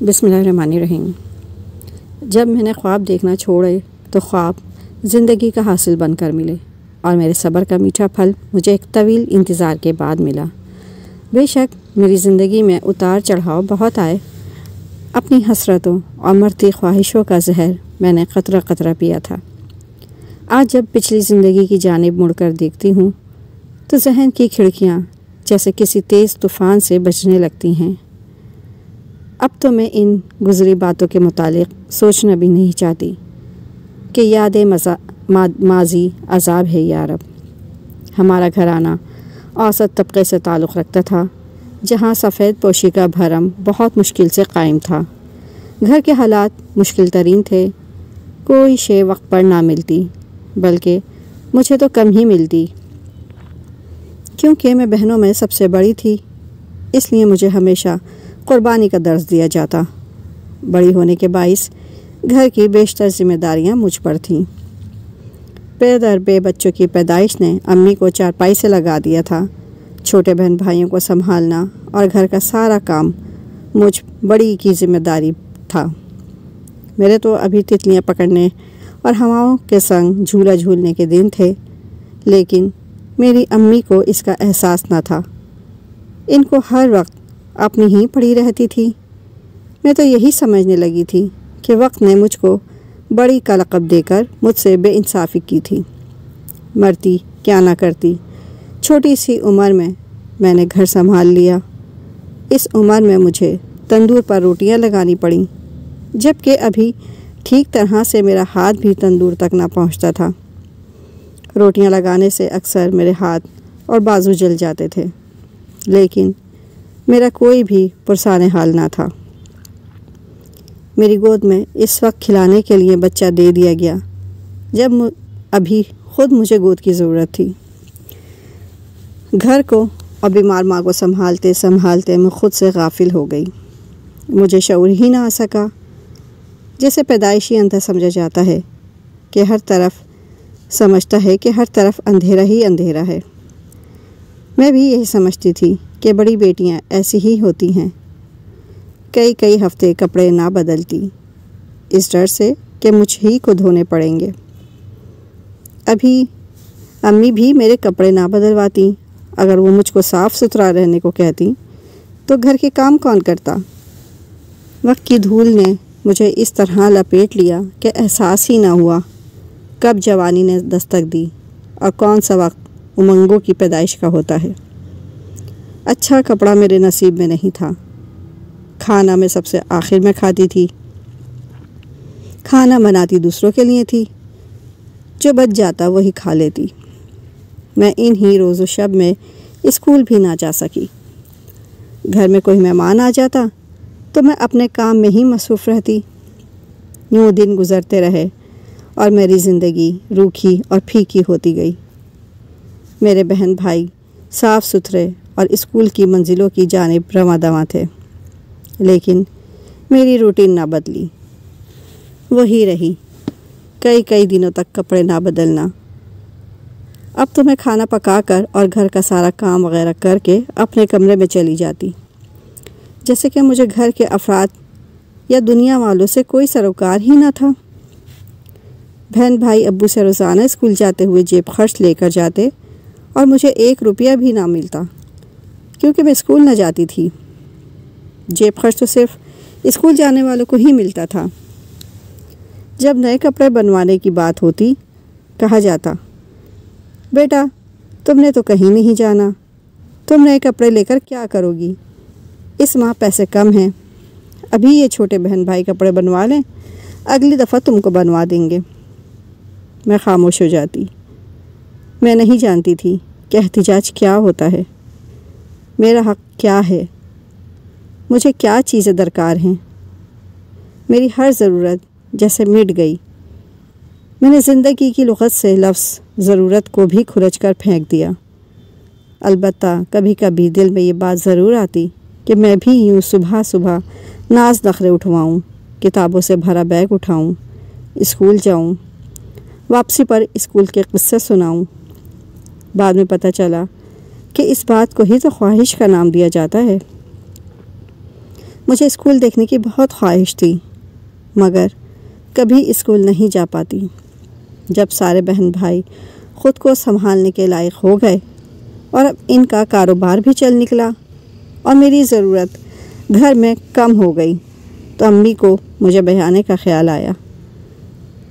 بسم اللہ الرحمن الرحیم۔ جب میں نے خواب دیکھنا چھوڑے تو خواب زندگی کا حاصل بن کر ملے اور میرے صبر کا میٹھا پھل مجھے ایک طویل انتظار کے بعد ملا۔ بے شک میری زندگی میں اتار چڑھاؤ بہت آئے، اپنی حسرتوں اور مرتی خواہشوں کا زہر میں نے قطرہ قطرہ پیا تھا۔ آج جب پچھلی زندگی کی جانب مڑ کر دیکھتی ہوں تو ذہن کی کھڑکیاں جیسے کسی تیز طوفان سے بجنے لگتی ہیں۔ اب تو میں ان گزری باتوں کے متعلق سوچنا بھی نہیں چاہتی کہ یاد ماضی عذاب ہے یا رب۔ ہمارا گھرانہ اوسط طبقے سے تعلق رکھتا تھا، جہاں سفید پوشی کا بھرم بہت مشکل سے قائم تھا۔ گھر کے حالات مشکل ترین تھے، کوئی شے وقت پر نہ ملتی، بلکہ مجھے تو کم ہی ملتی۔ کیونکہ میں بہنوں میں سب سے بڑی تھی، اس لیے مجھے ہمیشہ قربانی کا درس دیا جاتا۔ بڑی ہونے کے باعث گھر کی بیشتر ذمہ داریاں مجھ پر تھیں۔ بے در بے بچوں کی پیدائش نے امی کو چارپائی سے لگا دیا تھا۔ چھوٹے بہن بھائیوں کو سنبھالنا اور گھر کا سارا کام مجھ بڑی کی ذمہ داری تھا۔ میرے تو ابھی تتلیاں پکڑنے اور ہواؤں کے سنگ جھولا جھولنے کے دن تھے، لیکن میری امی کو اس کا احساس نہ تھا۔ ان کو ہر وقت اپنی ہی پڑی رہتی تھی۔ میں تو یہی سمجھنے لگی تھی کہ وقت نے مجھ کو بڑی کا لقب دے کر مجھ سے بے انصافی کی تھی۔ مرتی کیا نہ کرتی، چھوٹی سی عمر میں نے گھر سنبھال لیا۔ اس عمر میں مجھے تندور پر روٹیاں لگانی پڑیں، جبکہ ابھی ٹھیک طرح سے میرا ہاتھ بھی تندور تک نہ پہنچتا تھا۔ روٹیاں لگانے سے اکثر میرے ہاتھ اور بازو جل جاتے تھے، لیکن میرا کوئی بھی پرسان حال نہ تھا۔ میری گود میں اس وقت کھلانے کے لیے بچہ دے دیا گیا جب ابھی خود مجھے گود کی ضرورت تھی۔ گھر کو اور بیمار ماں کو سنبھالتے سنبھالتے میں خود سے غافل ہو گئی۔ مجھے شعور ہی نہ آ سکا، جیسے پیدائشی اندھا سمجھا جاتا ہے کہ ہر طرف اندھیرا ہی اندھیرا ہے۔ میں بھی یہی سمجھتی تھی کہ بڑی بیٹیاں ایسی ہی ہوتی ہیں، کئی ہفتے کپڑے نہ بدلتی، اس ڈر سے کہ مجھ ہی کو دھونے پڑیں گے۔ ابھی امی بھی میرے کپڑے نہ بدلواتی۔ اگر وہ مجھ کو صاف ستھرا رہنے کو کہتی تو گھر کے کام کون کرتا؟ وقت کی دھول نے مجھے اس طرح لپیٹ لیا کہ احساس ہی نہ ہوا کب جوانی نے دستک دی اور کون سا وقت امنگوں کی پیدائش کا ہوتا ہے۔ اچھا کپڑا میرے نصیب میں نہیں تھا۔ کھانا میں سب سے آخر میں کھاتی تھی۔ کھانا بناتی دوسروں کے لیے تھی، جو بچ جاتا وہی کھا لیتی۔ میں ان ہی روز و شب میں اسکول بھی نہ جا سکی۔ گھر میں کوئی مہمان آ جاتا تو میں اپنے کام میں ہی مصروف رہتی۔ یوں دن گزرتے رہے اور میری زندگی روکھی اور پھیکی ہوتی گئی۔ میرے بہن بھائی صاف ستھرے اور اسکول کی منزلوں کی جانب رواں دواں تھے، لیکن میری روٹین نہ بدلی، وہی رہی، کئی دنوں تک کپڑے نہ بدلنا۔ اب تو میں کھانا پکا کر اور گھر کا سارا کام وغیرہ کر کے اپنے کمرے میں چلی جاتی، جیسے کہ مجھے گھر کے افراد یا دنیا والوں سے کوئی سروکار ہی نہ تھا۔ بہن بھائی ابو سے روزانہ اسکول جاتے ہوئے جیب خرچ لے کر جاتے اور مجھے 1 روپیہ بھی نہ ملتا، کیونکہ میں اسکول نہ جاتی تھی۔ جیب خرچ تو صرف اسکول جانے والوں کو ہی ملتا تھا۔ جب نئے کپڑے بنوانے کی بات ہوتی، کہا جاتا، بیٹا تم نے تو کہیں نہیں جانا، تم نئے کپڑے لے کر کیا کرو گی؟ اس ماہ پیسے کم ہیں، ابھی یہ چھوٹے بہن بھائی کپڑے بنوا لیں، اگلی دفعہ تم کو بنوا دیں گے۔ میں خاموش ہو جاتی۔ میں نہیں جانتی تھی کہ احتجاج کیا ہوتا ہے، میرا حق کیا ہے، مجھے کیا چیزیں درکار ہیں۔ میری ہر ضرورت جیسے مٹ گئی۔ میں نے زندگی کی لغت سے لفظ ضرورت کو بھی کھرچ کر پھینک دیا۔ البتہ کبھی کبھی دل میں یہ بات ضرور آتی کہ میں بھی یوں صبح ناز نخرے اٹھواؤں، کتابوں سے بھرا بیگ اٹھاؤں، اسکول جاؤں، واپسی پر اسکول کے قصے سناؤں۔ بعد میں پتہ چلا کہ اس بات کو ہی تو خواہش کا نام دیا جاتا ہے۔ مجھے اسکول دیکھنے کی بہت خواہش تھی، مگر کبھی اسکول نہیں جا پاتی۔ جب سارے بہن بھائی خود کو سنبھالنے کے لائق ہو گئے اور اب ان کا کاروبار بھی چل نکلا اور میری ضرورت گھر میں کم ہو گئی، تو امی کو مجھے بھیجانے کا خیال آیا۔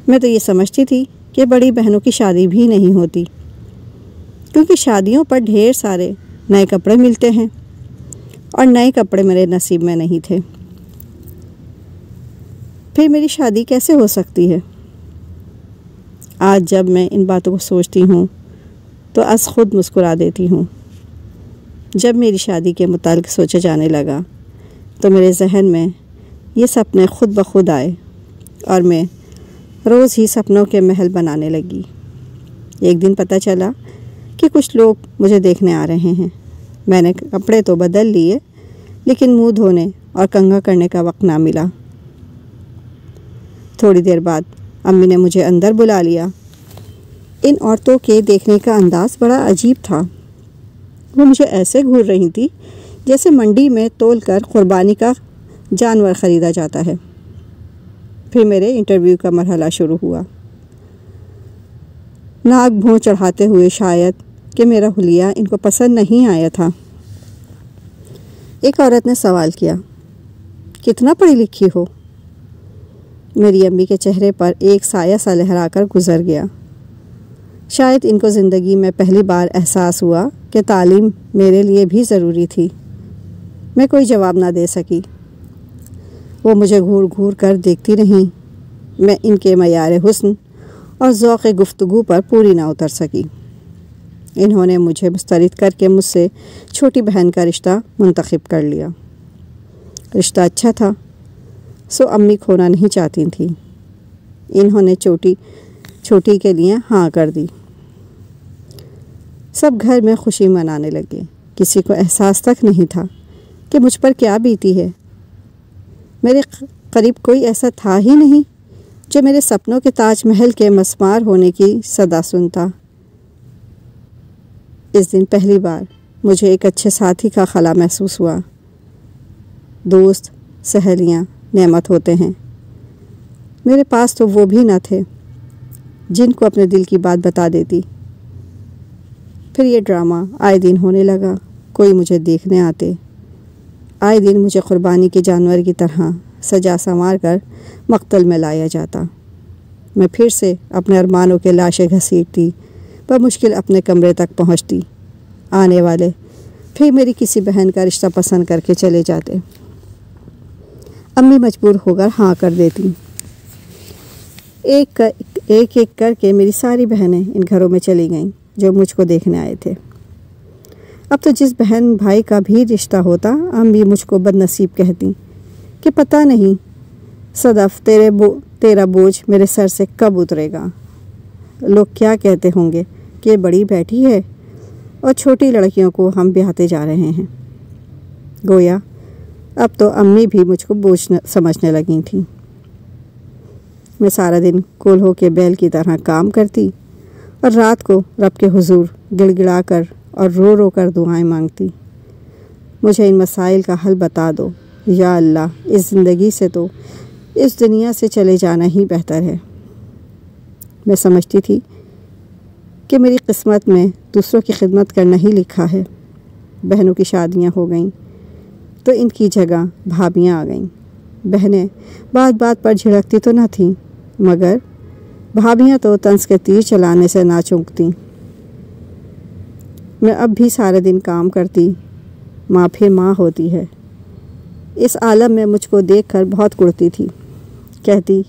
میں تو یہ سمجھتی تھی کہ بڑی بہنوں کی شادی بھی نہیں ہوتی، کیونکہ شادیوں پر ڈھیر سارے نئے کپڑے ملتے ہیں، اور نئے کپڑے میرے نصیب میں نہیں تھے۔ پھر میری شادی کیسے ہو سکتی ہے؟ آج جب میں ان باتوں کو سوچتی ہوں تو از خود مسکرا دیتی ہوں۔ جب میری شادی کے متعلق سوچا جانے لگا تو میرے ذہن میں یہ سپنے خود بخود آئے اور میں روز ہی سپنوں کے محل بنانے لگی۔ ایک دن پتہ چلا کہ کچھ لوگ مجھے دیکھنے آ رہے ہیں۔ میں نے کپڑے تو بدل لیے، لیکن منہ دھونے اور کنگھا کرنے کا وقت نہ ملا۔ تھوڑی دیر بعد امی نے مجھے اندر بلا لیا۔ ان عورتوں کے دیکھنے کا انداز بڑا عجیب تھا۔ وہ مجھے ایسے گھور رہی تھی جیسے منڈی میں تول کر قربانی کا جانور خریدا جاتا ہے۔ پھر میرے انٹرویو کا مرحلہ شروع ہوا۔ ناک بھوں چڑھاتے ہوئے شاید کہ میرا حلیہ ان کو پسند نہیں آیا تھا، ایک عورت نے سوال کیا، کتنا پڑھی لکھی ہو؟ میری امی کے چہرے پر ایک سایہ سا لہرا کر گزر گیا۔ شاید ان کو زندگی میں پہلی بار احساس ہوا کہ تعلیم میرے لیے بھی ضروری تھی۔ میں کوئی جواب نہ دے سکی۔ وہ مجھے گھور گھور کر دیکھتی رہیں۔ میں ان کے معیار حسن اور ذوق گفتگو پر پوری نہ اتر سکی۔ انہوں نے مجھے مسترد کر کے مجھ سے چھوٹی بہن کا رشتہ منتخب کر لیا۔ رشتہ اچھا تھا، سو امی کھونا نہیں چاہتی تھیں۔ انہوں نے چھوٹی کے لیے ہاں کر دی۔ سب گھر میں خوشی منانے لگے۔ کسی کو احساس تک نہیں تھا کہ مجھ پر کیا بیتی ہے۔ میرے قریب کوئی ایسا تھا ہی نہیں جو میرے سپنوں کے تاج محل کے مسمار ہونے کی صدا سنتا۔ اس دن پہلی بار مجھے ایک اچھے ساتھی کا خلا محسوس ہوا۔ دوست، سہیلیاں نعمت ہوتے ہیں۔ میرے پاس تو وہ بھی نہ تھے جن کو اپنے دل کی بات بتا دیتی۔ پھر یہ ڈرامہ آئے دن ہونے لگا۔ کوئی مجھے دیکھنے آتے، آئے دن مجھے قربانی کے جانور کی طرح سجا سنوار کر مقتل میں لایا جاتا۔ میں پھر سے اپنے ارمانوں کے لاشیں گھسیٹتی، بمشکل اپنے کمرے تک پہنچتی۔ آنے والے پھر میری کسی بہن کا رشتہ پسند کر کے چلے جاتے۔ امی مجبور ہو کر ہاں کر دیتی۔ ایک ایک کر کے میری ساری بہنیں ان گھروں میں چلی گئیں جو مجھ کو دیکھنے آئے تھے۔ اب تو جس بہن بھائی کا بھی رشتہ ہوتا، امی مجھ کو بد نصیب کہتی کہ پتہ نہیں صدف تیرا بوجھ میرے سر سے کب اترے گا۔ لوگ کیا کہتے ہوں گے کہ یہ بڑی بیٹی ہے اور چھوٹی لڑکیوں کو ہم بیاہتے جا رہے ہیں۔ گویا اب تو امی بھی مجھ کو بوجھ سمجھنے لگی تھیں۔ میں سارا دن کولہوں کے بیل کی طرح کام کرتی اور رات کو رب کے حضور گڑ گڑا کر اور رو رو کر دعائیں مانگتی، مجھے ان مسائل کا حل بتا دو یا اللہ۔ اس زندگی سے تو اس دنیا سے چلے جانا ہی بہتر ہے۔ میں سمجھتی تھی کہ میری قسمت میں دوسروں کی خدمت کرنا ہی لکھا ہے۔ بہنوں کی شادیاں ہو گئیں تو ان کی جگہ بھابیاں آ گئیں۔ بہنیں بات بات پر جھڑکتی تو نہ تھیں، مگر بھابیاں تو طنز کے تیر چلانے سے نہ چونکتیں۔ میں اب بھی سارے دن کام کرتی، ماں پھر ماں ہوتی ہے۔ اس عالم میں مجھ کو دیکھ کر بہت کڑتی تھی، کہتی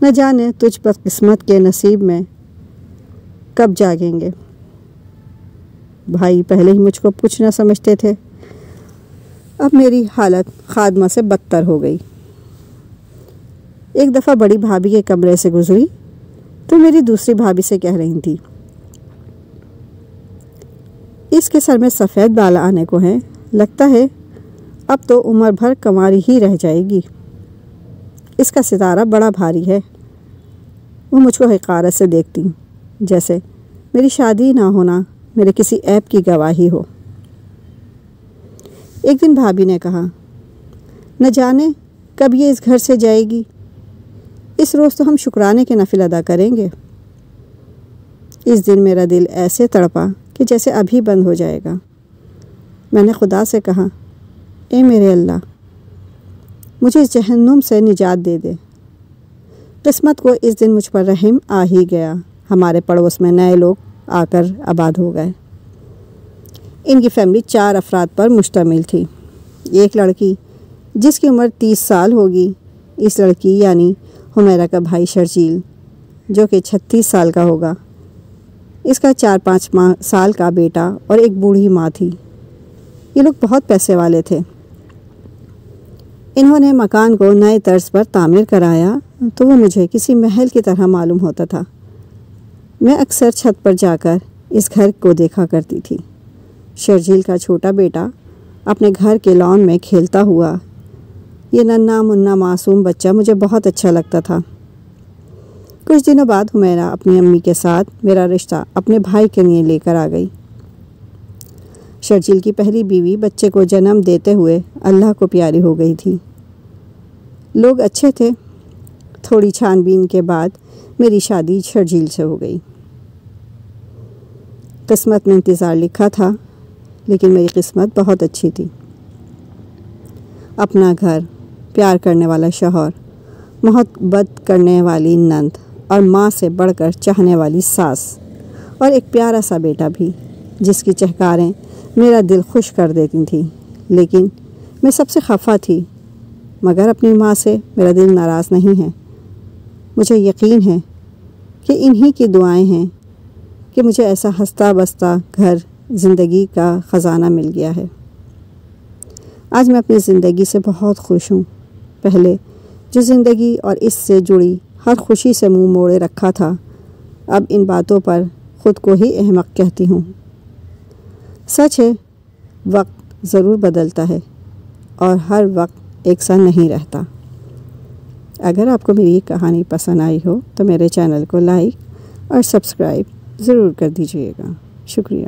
نہ جانے تجھ بدقسمت کے نصیب میں کب جاگیں گے۔ بھائی پہلے ہی مجھ کو کچھ نہ سمجھتے تھے، اب میری حالت خادمہ سے بدتر ہو گئی۔ ایک دفعہ بڑی بھابھی کے کمرے سے گزری تو میری دوسری بھابھی سے کہہ رہی تھی، اس کے سر میں سفید بال آنے کو ہیں، لگتا ہے اب تو عمر بھر کنواری ہی رہ جائے گی۔ اس کا ستارہ بڑا بھاری ہے۔ وہ مجھ کو حقارت سے دیکھتی، جیسے میری شادی نہ ہونا میرے کسی عیب کی گواہی ہو۔ ایک دن بھابھی نے کہا، نہ جانے کب یہ اس گھر سے جائے گی۔ اس روز تو ہم شکرانے کے نفل ادا کریں گے۔ اس دن میرا دل ایسے تڑپا کہ جیسے ابھی بند ہو جائے گا۔ میں نے خدا سے کہا، اے میرے اللہ، مجھے اس جہنم سے نجات دے دے۔ قسمت کو اس دن مجھ پر رحم آ ہی گیا۔ ہمارے پڑوس میں نئے لوگ آ کر آباد ہو گئے۔ ان کی فیملی 4 افراد پر مشتمل تھی۔ ایک لڑکی جس کی عمر 30 سال ہوگی، اس لڑکی یعنی حمیرہ کا بھائی شرجیل جو کہ 36 سال کا ہوگا، اس کا 4-5 سال کا بیٹا اور ایک بوڑھی ماں تھی۔ یہ لوگ بہت پیسے والے تھے۔ انہوں نے مکان کو نئے طرز پر تعمیر کرایا تو وہ مجھے کسی محل کی طرح معلوم ہوتا تھا۔ میں اکثر چھت پر جا کر اس گھر کو دیکھا کرتی تھی۔ شرجیل کا چھوٹا بیٹا اپنے گھر کے لان میں کھیلتا ہوا، یہ ننھا منا معصوم بچہ مجھے بہت اچھا لگتا تھا۔ کچھ دنوں بعد حمیرہ اپنی امی کے ساتھ میرا رشتہ اپنے بھائی کے لیے لے کر آ گئی۔ شرجیل کی پہلی بیوی بچے کو جنم دیتے ہوئے اللہ کو پیاری ہو گئی تھی۔ لوگ اچھے تھے۔ تھوڑی چھان بین کے بعد میری شادی شرجیل سے ہو گئی۔ قسمت میں انتظار لکھا تھا، لیکن میری قسمت بہت اچھی تھی۔ اپنا گھر، پیار کرنے والا شوہر، محبت کرنے والی نند اور ماں سے بڑھ کر چاہنے والی ساس، اور ایک پیارا سا بیٹا بھی جس کی چہکاریں میرا دل خوش کر دیتی تھیں۔ لیکن میں سب سے خفا تھی، مگر اپنی ماں سے میرا دل ناراض نہیں ہے۔ مجھے یقین ہے کہ انہی کی دعائیں ہیں کہ مجھے ایسا ہنستا بستا گھر زندگی کا خزانہ مل گیا ہے۔ آج میں اپنی زندگی سے بہت خوش ہوں۔ پہلے جو زندگی اور اس سے جڑی ہر خوشی سے منہ موڑے رکھا تھا، اب ان باتوں پر خود کو ہی احمق کہتی ہوں۔ سچ ہے، وقت ضرور بدلتا ہے اور ہر وقت ایک سا نہیں رہتا۔ اگر آپ کو میری یہ کہانی پسند آئی ہو تو میرے چینل کو لائک اور سبسکرائب ضرور کر دیجیے گا۔ شکریہ۔